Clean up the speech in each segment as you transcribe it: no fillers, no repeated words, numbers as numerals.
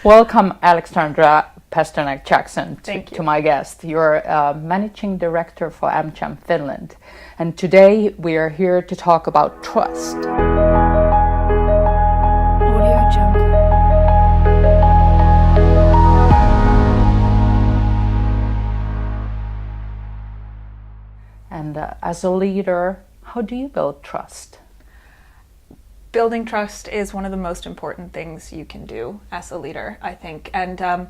Welcome, Alexandra Pasternak-Jackson, Thank you. to my guest. You're Managing Director for Amchamin, Finland. And today we are here to talk about trust. And as a leader, how do you build trust? Building trust is one of the most important things you can do as a leader, I think. And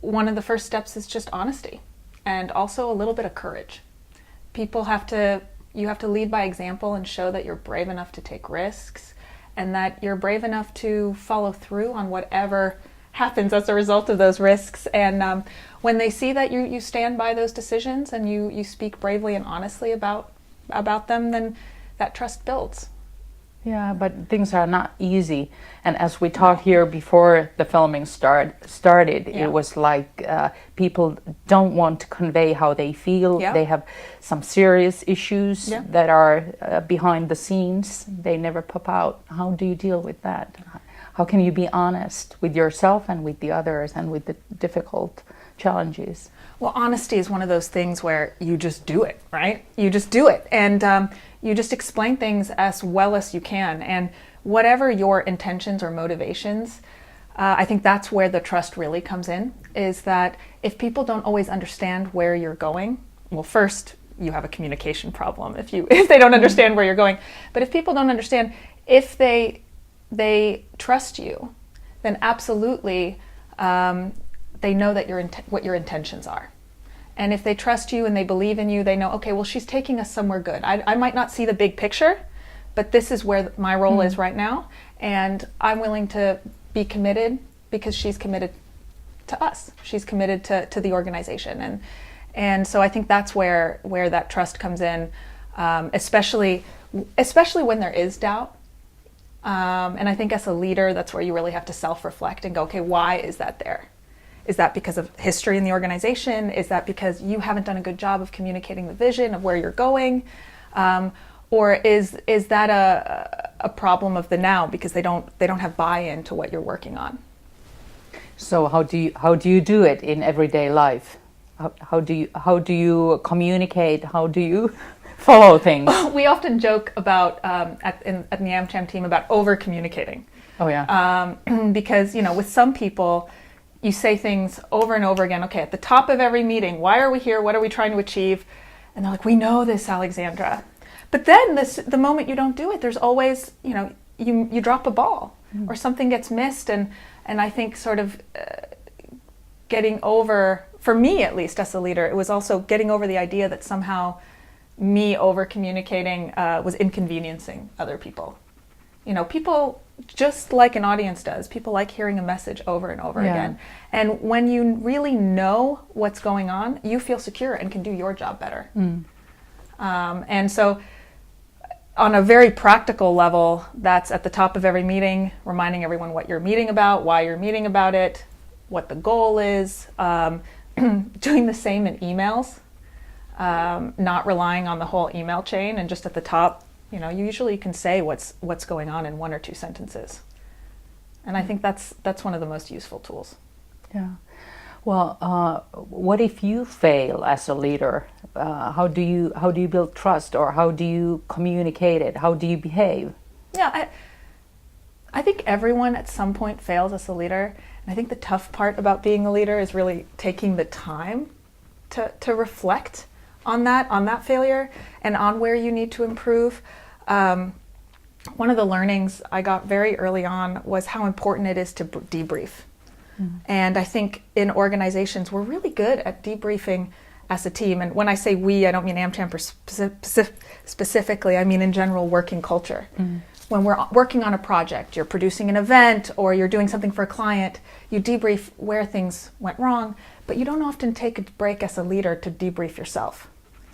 one of the first steps is just honesty and also a little bit of courage. You have to lead by example and show that you're brave enough to take risks and that you're brave enough to follow through on whatever happens as a result of those risks. And when they see that you stand by those decisions and you speak bravely and honestly about them, then that trust builds. Yeah, but things are not easy. And as we talked here before the filming started, Yeah. It was like people don't want to convey how they feel. Yeah. They have some serious issues Yeah. that are behind the scenes. They never pop out. How do you deal with that? How can you be honest with yourself and with the others and with the difficult challenges? Well, honesty is one of those things where you just do it, right? You just do it. And you just explain things as well as you can. And whatever your intentions or motivations, I think that's where the trust really comes in, is that if people don't always understand where you're going, well, first, you have a communication problem if they don't understand where you're going. But if people don't understand, if they trust you, then absolutely they know that what your intentions are. And if they trust you and they believe in you, they know, okay, well, she's taking us somewhere good. I might not see the big picture, but this is where my role is right now. And I'm willing to be committed because she's committed to us. She's committed to the organization. And so I think that's where that trust comes in, especially when there is doubt. And I think as a leader, that's where you really have to self-reflect and go, okay, why is that there? Is that because of history in the organization? Is that because you haven't done a good job of communicating the vision of where you're going? Or is that a problem of the now because they don't have buy-in to what you're working on? So how do you do it in everyday life? How do you communicate? How do you follow things? We often joke about at the Amcham team about over communicating. Oh yeah. Because with some people, you say things over and over again. Okay, at the top of every meeting, why are we here? What are we trying to achieve? And they're like, we know this, Alexandra. But then the moment you don't do it, there's always, you drop a ball or something gets missed. And I think sort of getting over, for me at least as a leader, it was also getting over the idea that somehow me over communicating was inconveniencing other people. People, just like an audience does, people like hearing a message over and over again. And when you really know what's going on, you feel secure and can do your job better. And so on a very practical level, that's at the top of every meeting, reminding everyone what you're meeting about, why you're meeting about it, what the goal is, doing the same in emails, not relying on the whole email chain, and just at the top, you usually can say what's going on in one or two sentences. And I think that's one of the most useful tools. Yeah. Well, what if you fail as a leader? How do you build trust, or how do you communicate it? How do you behave? Yeah, I think everyone at some point fails as a leader. And I think the tough part about being a leader is really taking the time to reflect on that failure and on where you need to improve. One of the learnings I got very early on was how important it is to debrief. And I think in organizations, we're really good at debriefing as a team. And when I say we, I don't mean Amcham specifically, I mean in general working culture. When we're working on a project, you're producing an event or you're doing something for a client, you debrief where things went wrong, but you don't often take a break as a leader to debrief yourself.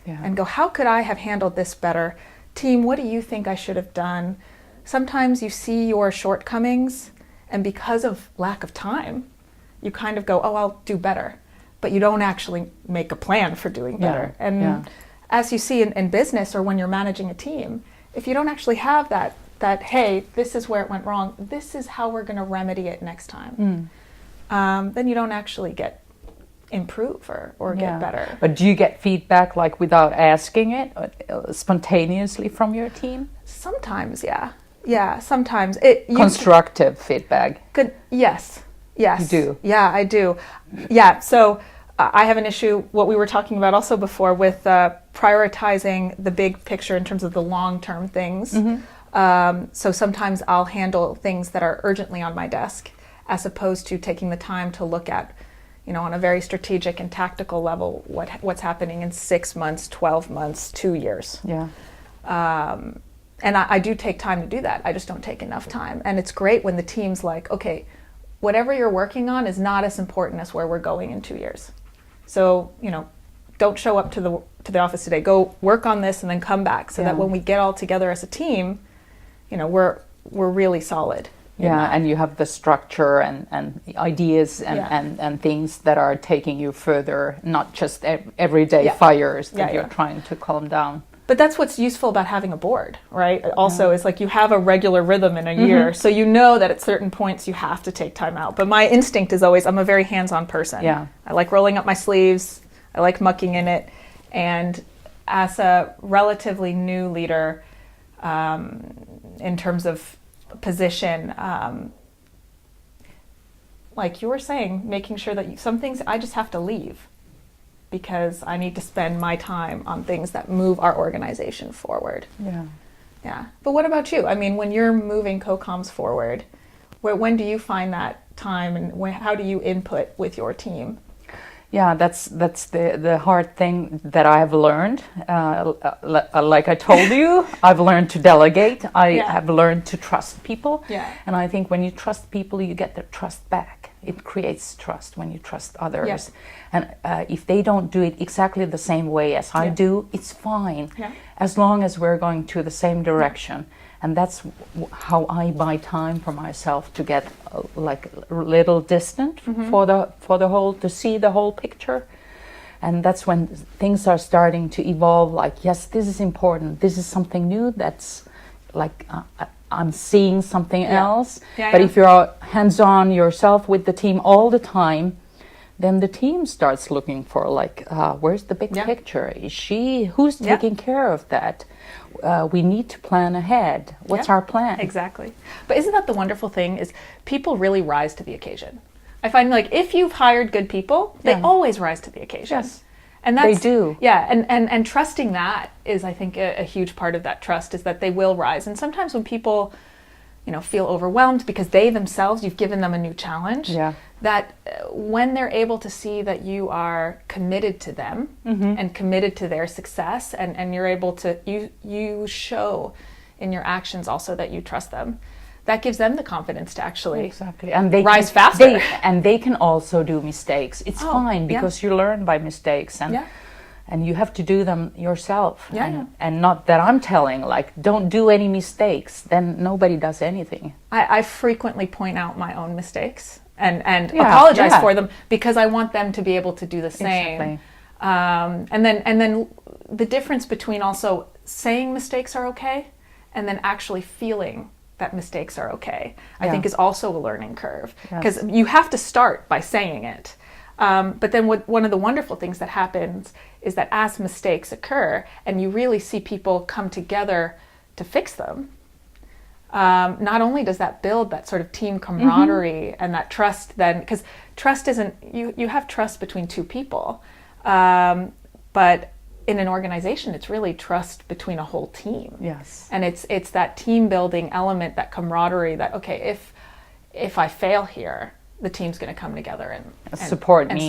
And go, how could I have handled this better? Team, what do you think I should have done? Sometimes you see your shortcomings, and because of lack of time, you kind of go, oh, I'll do better. But you don't actually make a plan for doing better. As you see in business or when you're managing a team, if you don't actually have that, hey, this is where it went wrong, this is how we're going to remedy it next time. then you don't actually improve or get better. But do you get feedback like without asking it, spontaneously from your team? Sometimes, sometimes Constructive feedback. Good. Yes. You do. Yeah, I do. Yeah. So I have an issue. What we were talking about also before with prioritizing the big picture in terms of the long-term things. So sometimes I'll handle things that are urgently on my desk, as opposed to taking the time to look at, on a very strategic and tactical level, what's happening in 6 months, 12 months, 2 years. Yeah. And I do take time to do that. I just don't take enough time. And it's great when the team's like, okay, whatever you're working on is not as important as where we're going in 2 years. So, don't show up to the office today. Go work on this and then come back, so that when we get all together as a team, we're really solid. Yeah, and you have the structure and ideas and things that are taking you further, not just everyday fires that you're trying to calm down. But that's what's useful about having a board, right? Also, it's like you have a regular rhythm in a year, so you know that at certain points you have to take time out. But my instinct is always, I'm a very hands-on person. Yeah. I like rolling up my sleeves. I like mucking in it. And as a relatively new leader, in terms of position, like you were saying, making sure that some things I just have to leave, because I need to spend my time on things that move our organization forward. Yeah. But what about you? I mean, when you're moving CoComs forward, when do you find that time, and how do you input with your team? Yeah, that's the hard thing that I have learned. Like I told you, I've learned to delegate. I have learned to trust people. Yeah. And I think when you trust people, you get their trust back. It creates trust when you trust others. Yeah. And if they don't do it exactly the same way as I do, it's fine. Yeah. As long as we're going to the same direction. And that's how I buy time for myself to get like a little distant for the whole, to see the whole picture. And that's when things are starting to evolve. Like, yes, this is important. This is something new. That's like I'm seeing something else. But if you're hands-on yourself with the team all the time, then the team starts looking for like, where's the big picture? Who's taking care of that? We need to plan ahead. What's our plan? Exactly. But isn't that the wonderful thing, is people really rise to the occasion. I find like if you've hired good people, they always rise to the occasion. Yes. And that's, they do. Yeah, and trusting that is, I think, a huge part of that trust, is that they will rise. And sometimes when people, feel overwhelmed because they themselves, you've given them a new challenge, that when they're able to see that you are committed to them and committed to their success, and you're able to, you show in your actions also that you trust them, that gives them the confidence to actually and they rise faster. They can also do mistakes. It's fine, because you learn by mistakes, and you have to do them yourself. And not that I'm telling, like, don't do any mistakes, then nobody does anything. I frequently point out my own mistakes and apologize for them, because I want them to be able to do the same. And then the difference between also saying mistakes are okay and then actually feeling that mistakes are okay, I think is also a learning curve, because you have to start by saying it. But then one of the wonderful things that happens is that as mistakes occur and you really see people come together to fix them, not only does that build that sort of team camaraderie and that trust, then, because trust isn't, you have trust between two people, but in an organization, it's really trust between a whole team. Yes. And it's that team building element, that camaraderie, that, okay, if I fail here, the team's going to come together and support me,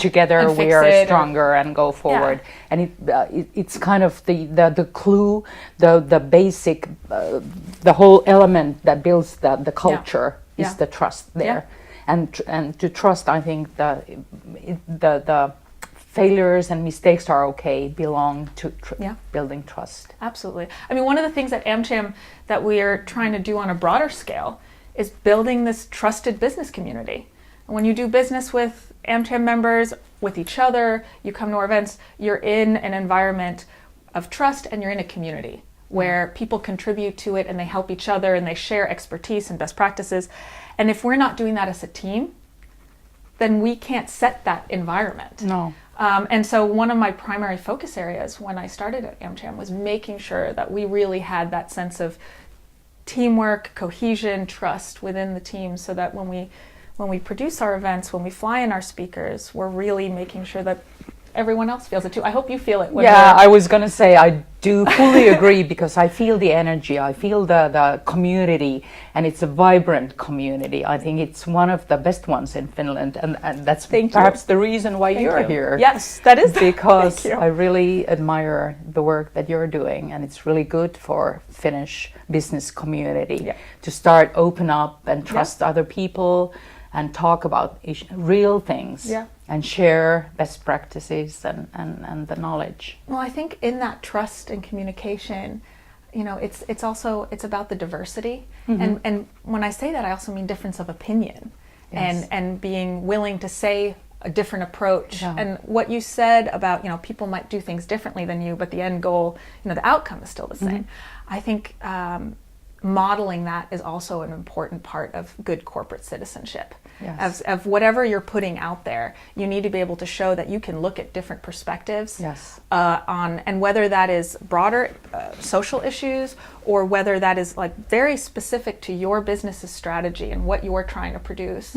together we are stronger and go forward. And it's kind of the clue, the basic, the whole element that builds the culture is the trust there. And to trust, I think the failures and mistakes are okay, belong to building trust. Absolutely. I mean, one of the things at Amcham that we're trying to do on a broader scale is building this trusted business community. And when you do business with Amcham members, with each other, you come to our events, you're in an environment of trust, and you're in a community where people contribute to it and they help each other and they share expertise and best practices. And if we're not doing that as a team, then we can't set that environment. No. And so one of my primary focus areas when I started at Amcham was making sure that we really had that sense of teamwork, cohesion, trust within the team, so that when we produce our events, when we fly in our speakers, we're really making sure that everyone else feels it too. I hope you feel it. Yeah, I was going to say I do fully agree, because I feel the energy, I feel the community, and it's a vibrant community. I think it's one of the best ones in Finland, and that's perhaps the reason why you're here. Yes, that is because I really admire the work that you're doing, and it's really good for Finnish business community to start open up and trust other people and talk about real things and share best practices and the knowledge. Well, I think in that trust and communication, it's about the diversity. And when I say that, I also mean difference of opinion and being willing to say a different approach. And what you said about, people might do things differently than you, but the end goal, the outcome is still the same. I think modeling that is also an important part of good corporate citizenship. Of whatever you're putting out there, you need to be able to show that you can look at different perspectives and whether that is broader social issues, or whether that is like very specific to your business's strategy and what you're trying to produce.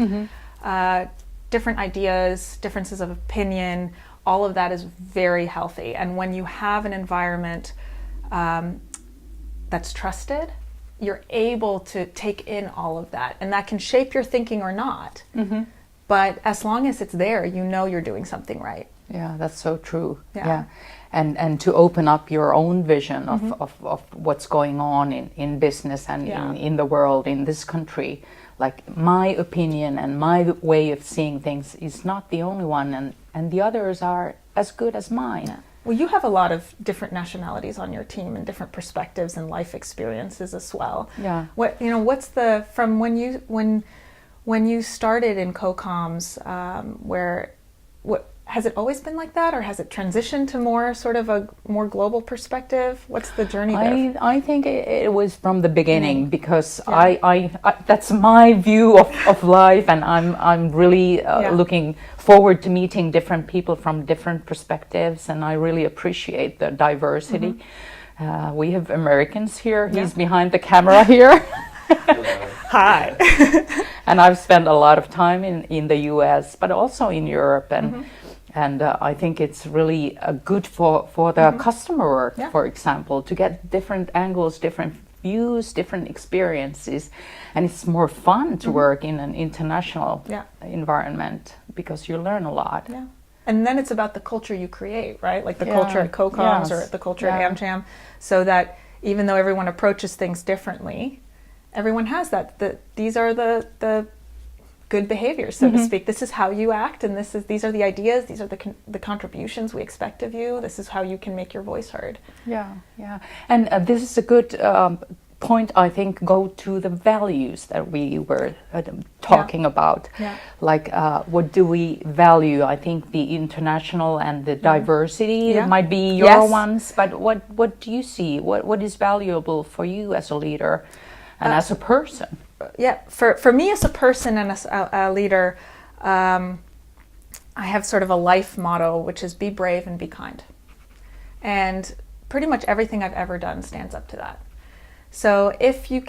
Different ideas, differences of opinion, all of that is very healthy. And when you have an environment that's trusted, you're able to take in all of that, and that can shape your thinking or not. But as long as it's there, you're doing something right. Yeah, that's so true. And to open up your own vision of what's going on in business and in the world, in this country. Like, my opinion and my way of seeing things is not the only one, and the others are as good as mine. Well, you have a lot of different nationalities on your team and different perspectives and life experiences as well. What's from when you started in co-coms, has it always been like that, or has it transitioned to more sort of a more global perspective? What's the journey there? I think it was from the beginning, because I that's my view of life, and I'm really looking forward to meeting different people from different perspectives, and I really appreciate the diversity. We have Americans here. He's behind the camera here. Hi. And I've spent a lot of time in the US, but also in Europe, and I think it's really good for the customer work, for example, to get different angles, different views, different experiences, and it's more fun to work in an international environment, because you learn a lot. And then it's about the culture you create, right? Like the culture at co-coms or the culture at Amcham, so that even though everyone approaches things differently, everyone has that. These are the good behaviors, so to speak. This is how you act, and these are the ideas. These are the contributions we expect of you. This is how you can make your voice heard. And this is a good point. I think go to the values that we were talking about. Like, what do we value? I think the international and the diversity might be your ones, but what do you see? What is valuable for you as a leader and as a person? For me as a person and as a leader, I have sort of a life motto, which is be brave and be kind. And pretty much everything I've ever done stands up to that. So if you're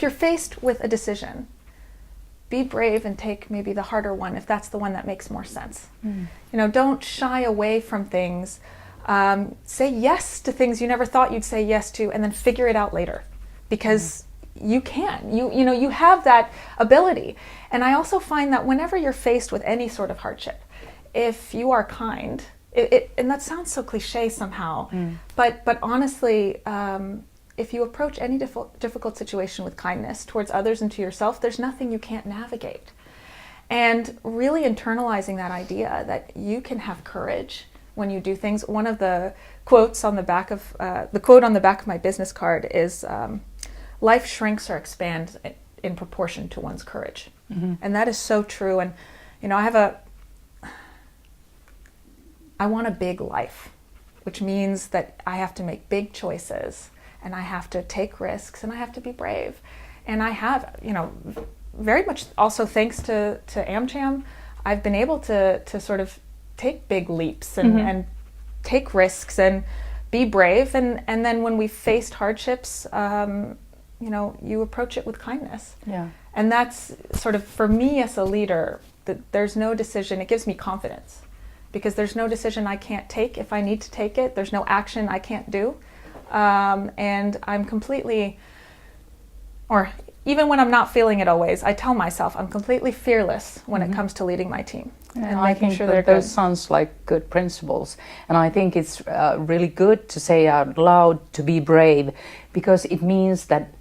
faced with a decision, be brave and take maybe the harder one if that's the one that makes more sense. Don't shy away from things. Say yes to things you never thought you'd say yes to, and then figure it out later, because you can. You have that ability. And I also find that whenever you're faced with any sort of hardship, if you are kind, and that sounds so cliche somehow, but honestly, if you approach any difficult situation with kindness towards others and to yourself, there's nothing you can't navigate. And really internalizing that idea that you can have courage when you do things. One of the quotes on the back of my business card is, life shrinks or expands in proportion to one's courage. And that is so true. And I want a big life, which means that I have to make big choices, and I have to take risks, and I have to be brave. And I have, very much also thanks to Amcham, I've been able to sort of take big leaps and take risks and be brave. And then when we faced hardships, you approach it with kindness. Yeah. And that's sort of, for me as a leader, that there's no decision, it gives me confidence, because there's no decision I can't take if I need to take it. There's no action I can't do. And I'm completely, or even when I'm not feeling it always, I tell myself I'm completely fearless when it comes to leading my team. And I think that those sounds like good principles. And I think it's really good to say out loud to be brave, because it means that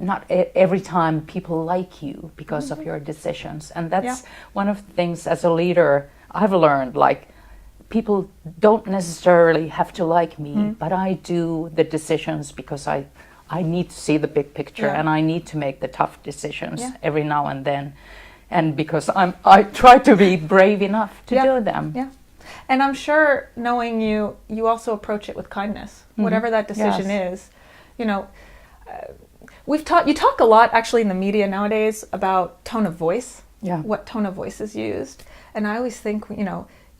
not every time people like you because of your decisions. And that's one of the things as a leader I've learned, like people don't necessarily have to like me, but I do the decisions because I need to see the big picture and I need to make the tough decisions every now and then. And because I try to be brave enough to do them. Yeah. And I'm sure, knowing you also approach it with kindness, whatever that decision is. You know, you talk a lot actually in the media nowadays about tone of voice, what tone of voice is used. And I always think,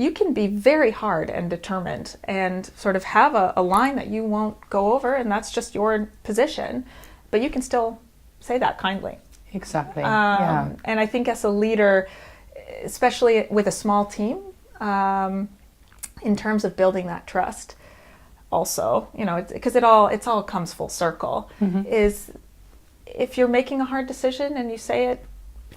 you can be very hard and determined and sort of have a line that you won't go over, and that's just your position, but you can still say that kindly. Exactly. And I think as a leader, especially with a small team, in terms of building that trust, also, because it all comes full circle, is if you're making a hard decision and you say it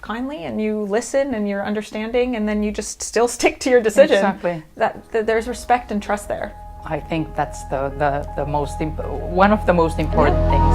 kindly and you listen and you're understanding, and then you just still stick to your decision. Exactly. That there's respect and trust there. I think that's the most one of the most important things.